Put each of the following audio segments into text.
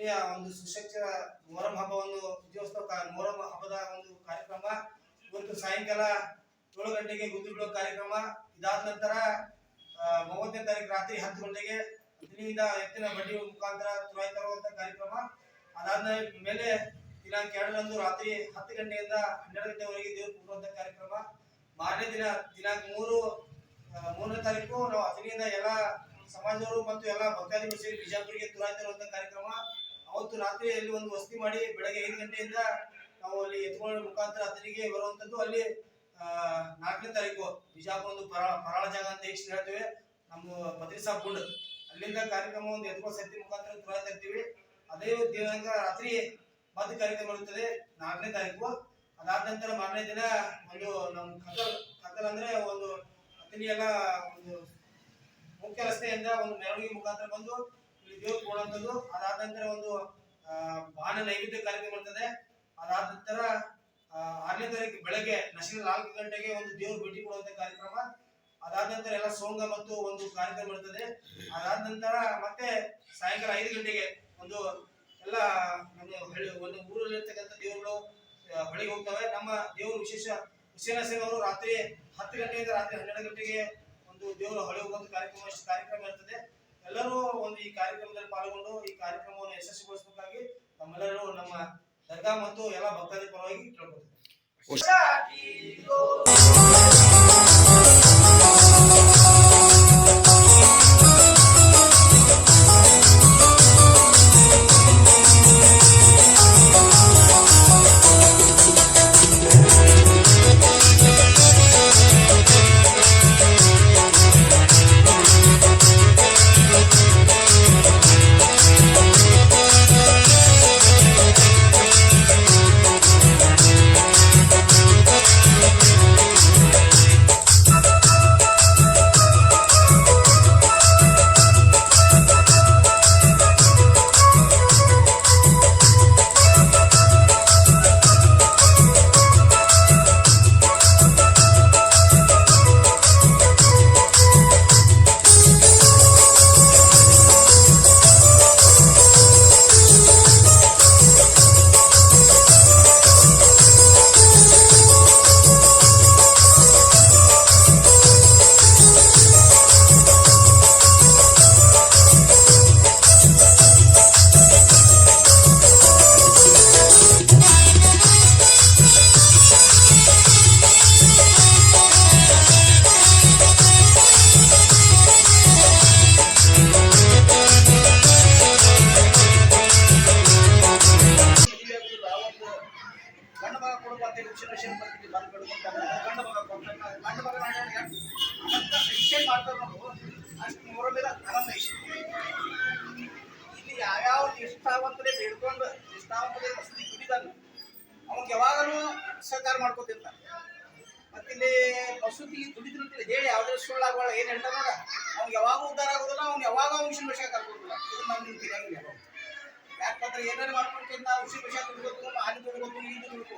ರಾತ್ರಿಯ ಒಂದು ಸುಸಜ್ಜಿತ ಮೊಹರಂ ಹಬ್ಬವನ್ನು ಮೊಹರಂ ಹಬ್ಬದ ಒಂದು ಕಾರ್ಯಕ್ರಮ ಇವತ್ತು ಸಾಯಂಕಾಲ 7 ಗಂಟೆಗೆ ಗುದ್ದು ಬಿಡುವ ಕಾರ್ಯಕ್ರಮ. ಇದಾದ ನಂತರ 30ನೇ ತಾರೀಕು ರಾತ್ರಿ 10 ಗಂಟೆಗೆ ಇದರಿಂದ ಎತ್ತಿನ ಬಂಡಿ ಮುಖಾಂತರ ತುರಾಯಿ ತರುವಂತ ಕಾರ್ಯಕ್ರಮ. ಅದಾದ ಮೇಲೆ ದಿನಾಂಕ 2ರಂದು ರಾತ್ರಿ 10 ಗಂಟೆಯಿಂದ 12 ಗಂಟೆವರೆಗೆ ದೇವರು ಕೂಡುವಂತ ಕಾರ್ಯಕ್ರಮ. ಮಾರನೇ ದಿನ ದಿನಾಂಕ 3ನೇ ತಾರೀಕು ನಾವು ಅದರಿಂದ ಎಲ್ಲ ಸಮಾಜದವರು ಮತ್ತು ಎಲ್ಲ ಭಕ್ತಾದಿಗಳು ಸೇರಿ ಬಿಜಾಪುರಿಗೆ ತುರಾಯಿ ತರುವಂತ ಕಾರ್ಯಕ್ರಮ. ಅವತ್ತು ರಾತ್ರಿಯಲ್ಲಿ ಒಂದು ವಸತಿ ಮಾಡಿ ಬೆಳಗ್ಗೆ 5 ಗಂಟೆಯಿಂದ ನಾವು ಅಲ್ಲಿ ಎತ್ಕೊಳ್ಳೋ ಮುಖಾಂತರ ಅದರಿಗೆ ಬರುವಂತದ್ದು. ಅಲ್ಲಿ 4ನೇ ತಾರೀಕು ಬಿಜಾಪುರ ಒಂದು ಪರಾಳ ಜಾಗ ಅಂತ ಹೇಳ್ತೇವೆ, ನಮ್ಮ ಬದ್ರಿಸಾಬ್ ಗುಂಡ್ ಅಲ್ಲಿಂದ ಕಾರ್ಯಕ್ರಮ ಒಂದು ಎತ್ಕೊಳ್ಳೋ ಶಕ್ತಿ ಮುಖಾಂತರ ತುರಾಯಿ ತರ್ತೀವಿ. ಅದೇ ದಿನಾಂಕ ರಾತ್ರಿ ಮದ್ದು ಕಾರ್ಯಕ್ರಮ ಇರುತ್ತದೆ 4ನೇ ತಾರೀಕು. ಅದಾದ ನಂತರ ಮಾರನೇ ದಿನ ಒಂದು ನಮ್ಮ ಕತ್ತಲ್ ಅಂದ್ರೆ ಒಂದು ಅತಿನಿ ಎಲ್ಲ ಒಂದು ಮುಖ್ಯ ರಸ್ತೆಯಿಂದ ಒಂದು ಮೆರವಣಿಗೆ ಮುಖಾಂತರ ಬಂದು ಇಲ್ಲಿ ದೇವ್ರು ಕೊಡುವಂಥದ್ದು. ಅದಾದ ನಂತರ ಒಂದು ಬಾಣ ನೈವೇದ್ಯ ಕಾರ್ಯಕ್ರಮ ಇರ್ತದೆ. ಅದಾದ ನಂತರ 6ನೇ ತಾರೀಕು ಬೆಳಗ್ಗೆ ನಶಿನ 4 ಗಂಟೆಗೆ ಒಂದು ದೇವ್ರು ಭೇಟಿ ಕೊಡುವಂತ ಕಾರ್ಯಕ್ರಮ. ಅದಾದ ನಂತರ ಎಲ್ಲ ಸೋಂಗ ಮತ್ತು ಒಂದು ಕಾರ್ಯಕ್ರಮ ಇರ್ತದೆ. ಅದಾದ ನಂತರ ಮತ್ತೆ ಸಾಯಂಕಾಲ 5 ಗಂಟೆಗೆ ಒಂದು ಎಲ್ಲ ನಮ್ಮ ಒಂದು ಊರಲ್ಲಿರ್ತಕ್ಕಂಥ ದೇವರುಗಳು ಹೊಳಿಗೆ ಹೋಗ್ತವೆ. ನಮ್ಮ ದೇವರು ವಿಶೇಷ ಹುಸೇನ ಸೇನ್ ಅವರು ರಾತ್ರಿ 10 ಗಂಟೆಯಿಂದ ರಾತ್ರಿ 12 ಗಂಟೆಗೆ ಒಂದು ದೇವರು ಹೊಳೆ ಹೋಗುವಂತ ಕಾರ್ಯಕ್ರಮ ಇರ್ತದೆ. ಎಲ್ಲರೂ ಒಂದು ಈ ಕಾರ್ಯಕ್ರಮದಲ್ಲಿ ಪಾಲ್ಗೊಂಡು ಈ ಕಾರ್ಯಕ್ರಮವನ್ನು ಯಶಸ್ವಿಗೊಳಿಸಬೇಕಾಗಿ ನಮ್ಮೆಲ್ಲರೂ ನಮ್ಮ ದರ್ಗಾ ಮತ್ತು ಎಲ್ಲ ಭಕ್ತಾದಿ ಪರವಾಗಿ ಕೇಳ್ಕೊಳ್ತೇವೆ. ಇಲ್ಲಿ ಯಾವ್ಯಾವ ನಿಷ್ಠಾವಂತರೇ ಬೇಡ್ಕೊಂಡು ನಿಷ್ಠಾವಂತರೇ ಮಸೂದಿ ದುಡಿದಾನ ಅವಾಗ ಯಾವಾಗಲೂ ಸಹಕಾರ ಮಾಡ್ಕೊತಿರ್ತಾನೆ. ಮತ್ತೆ ಇಲ್ಲಿ ಮಸೂದಿ ದುಡಿದ್ರಂತೇಳಿ ಹೇಳಿ ಯಾವ್ದೇ ಸುಳ್ಳಾಗೋಳ ಏನ್ ಹೇಳ್ತಾರ ನೋಡ, ಅವ್ನಿಗೆ ಯಾವಾಗ ಉದ್ಧಾರ ಆಗೋದಿಲ್ಲ, ಅವ್ನು ಯಾವಾಗ ಹುಷಿ ವಿಷಯ ಕರ್ಕೋದಿಲ್ಲ. ಇದು ನಾವು ನಿಮ್ಗೆ ತಿಳಿಯಂಗಿಲ್ಲ. ಯಾಕಂದ್ರೆ ಏನಾರು ಮಾಡ್ಕೊಂತ ನಾವು ಹುಷಿ ವಿಷಯ ದುಡ್ಬೇಕು, ಹಾಲಿ ದುಡ್ಬೇಕು, ಇದು ದುಡ್ಬೇಕು.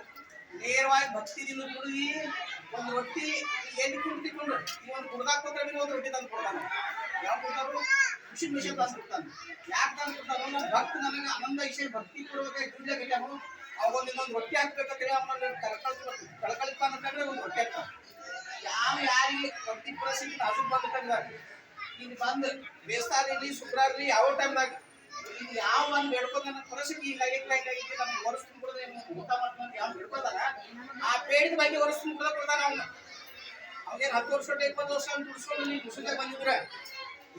ನೇರವಾಗಿ ಭಕ್ತಿದಿಂದ ದುಡಿದಿ ಒಂದು ರೊಟ್ಟಿ ಎಣ್ಣೆ ಕುಡಿದುಕೊಂಡು ಒಂದು ಕುಡ್ದಾಕ್ಕೊಂಡ್ರೆ ನೀವು ಒಂದು ರೊಟ್ಟಿ ತಂದು ಕೊಡ್ತಾನೆ. ಯಾವ ಕೊಡ್ತಾರು? ಖುಷಿ ವಿಷಯ ತಂದು ಕೊಡ್ತಾನೆ. ಯಾಕೆ ತಂದು ಕೊಡ್ತಾರೋ? ನಮ್ಮ ಭಕ್ತ ನನಗೆ ಆನಂದ ವಿಷಯ ಭಕ್ತಿ ಪೂರ್ವಕ ದುಡ್ಲಾಗಿದ್ದಾನು, ಅವಾಗ ಇನ್ನೊಂದು ರೊಟ್ಟಿ ಹಾಕ್ಬೇಕಂತೇಳಿ ಅವನ್ನ ಕಳ್ಕಳಿಸ್ತಾನಂತಂದ್ರೆ ಒಂದು ರೊಟ್ಟಿ ಹಾಕ್ತಾನೆ. ಯಾರಿಗೆ ಭಕ್ತಿ ಪರಿಸ್ಥಿತಿ ನಾಜುಕ್ ಬಂದ ಟೈಮ್ದಾಗ ಇಲ್ಲಿ ಬಂದು ಬೇಸ್ತಾರಿರ್ಲಿ ಶುಕ್ರಾರ್ಲಿ ಯಾವ ಟೈಮ್ದಾಗ ಇಲ್ಲಿ ಯಾವ ಒಂದು ಬೇಡ್ಕೊಂಡ ಪರಿಸ್ಥಿತಿ ಹಿಂಗಾಗಿತ್ತು ನಮ್ಗೆ ವರ್ಷ ತುಂಬಿಡೋದೇ ಊಟ ಮಾಡ್ಕೊಂಡು ಯಾವ ಬೇಡ್ಕೋತಾರ ಆ ಪೇಡಿದ ಬಗ್ಗೆ ವರ್ಷ ತುಂಬಿಡ ಕೊಡ್ತಾನೆ. ಅವ್ನೇನು 10 ವರ್ಷ 20 ವರ್ಷ ಅಂತ ದುಡ್ಸ್ಕೊಂಡು ನೀವು ಮುಸುದಾಗ ಬಂದಿದ್ರೆ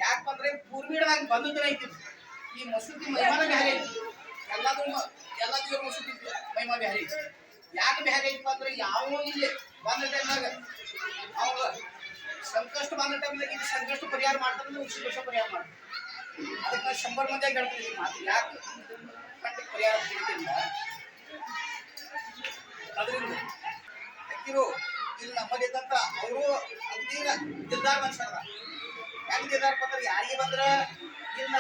ಯಾಕೆ ಬಂದ್ರೆ ಪೂರ್ವೀಡದಾಗ ಬಂದಿದ್ರೆ ಐತಿದ್ರು. ಈ ಮಸೂದಿ ಮಹಿಮಾನ ಬ್ಯಾರೆ ಐತಿ, ಎಲ್ಲ ದೇವ್ರ ಮಸೂದಿ ಮಹಿಮಾ ಬ್ಯಾರೆ ಐತಿ. ಯಾಕೆ ಬ್ಯಾರೆ ಐತಿ ಅಂದ್ರೆ ಯಾವ ಇಲ್ಲಿ ಬಂದ ಟೈಮ್ದಾಗ ಅವಾಗ ಸಂಕಷ್ಟ ಬಂದ ಟೈಮ್ದಾಗ ಇದು ಸಂಕಷ್ಟ ಪರಿಹಾರ ಮಾಡ್ತಾರೆ, ವರ್ಷ ಪರಿಹಾರ ಮಾಡ್ತಾರೆ. ಅದಕ್ಕೆ ನಾನು 100 ಮಂದಿಯಾಗಿ ಹೇಳ್ತೀನಿ ಮಾತು. ಯಾಕೆ ಕಂಡು ಪರಿಹಾರ ಸಿಗುತ್ತಿಲ್ಲ ಅದರಿಂದ ಅಕ್ಕಿರು ಇಲ್ಲಿ ನಮ್ಮಲ್ಲಿ ಇದ್ದಂತ ಅವರು ಅಗದಿ ನಿರ್ಧಾರ ಮನುಷ್ಯರ. ಹೆಂಗ್ ನಿರ್ಧಾರ ಬಂದ್ರೆ ಯಾರಿಗೆ ಬಂದ್ರೆ ಇಲ್ಲ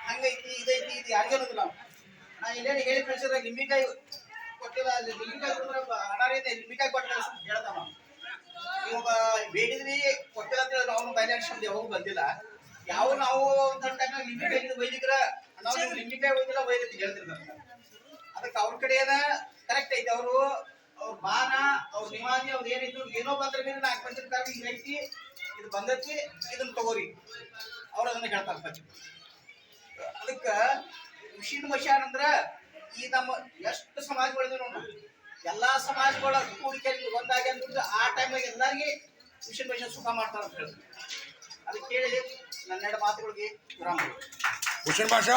ಹಂಗೈತಿ ಇದೈತಿ ಇದು ಯಾರಿಗೆ ಅನ್ನೋದಿಲ್ಲ. ನಾನು ಇಲ್ಲೇನು ಹೇಳಿ ಕಳಿಸಿದ್ರೆ ಲಿಂಬಿಕಾಯಿ ಕೊಟ್ಟಿಲ್ಲ, ಲಿಂಬಿಕಾಯಿ ಕೊಟ್ಟರೆ ಅನಾರಿಂದ ಲಿಂಬಿಕಾಯಿ ಕೊಟ್ಟು ಕಳಿಸ್ ಹೇಳ್ತಾವ. ಇವಾಗ ಬೇಡಿದ್ವಿ ಕೊಟ್ಟಿಲ್ಲ ಅಂತ ಹೇಳಿ ನಾವು ಬೈಲಾಕ್ಷ ಯಾವಾಗ ಬಂದಿಲ್ಲ. ಯಾವ ನಾವು ಒಂದು ಟೈಮ್ನಾಗ ಲಿಂಬಿಕಾಯಿ ಬೈಲಿಕ್ರ ನಾವು ನಿಮ್ಮಿಕಾಯಿ ಹೋಗಿಲ್ಲ ವೈದ್ಯ ಹೇಳ್ತಿರ್ತಾರೆ. ಅದಕ್ಕೆ ಅವ್ರ ಕಡೆ ಏನ ಕರೆಕ್ಟ್ ಐತಿ. ಅವ್ರ ಬಾನ ಅವ್ರ ನಿವಾದಿ ಅವ್ರ ಏನಿದ್ರು ಏನೋ ಬಂದ್ರೆ ಮೇಲೆ 4 ಬಂದಿರ್ತಾರೆ, ಹಿಂಗ್ ಐತಿ ಇದು ಬಂದೈತಿ ಇದನ್ನ ತಗೋರಿ ಅವ್ರ ಅದನ್ನ ಹೇಳ್ತಾರೆ. ಅದಕ್ಕ ಹುಸಿನ ಮಶಾನ್ ಅಂದ್ರ ಈ ನಮ್ಮ ಎಷ್ಟು ಸಮಾಜಗಳಿದೆ ನೋಡ್ರಿ, ಎಲ್ಲಾ ಸಮಾಜಗಳ ಕೂಡಿಕೆ ಒಂದಾಗಿ ಅಂದ್ಬಿಟ್ಟು ಆ ಟೈಮ್ನಾಗ ಎಲ್ಲಾರಿಗೆ ಹುಸಿನ ಮಶಾನ್ ಸುಖ ಮಾಡ್ತಾರ ಅಂತ ಹೇಳಿ ಅದಕ್ಕೆ ಕೇಳಿ ನನ್ನೆರಡು ಮಾತುಗಳಿಗೆ ವಿರಾಮ. ಹುಸಿನ ಭಾಷಾ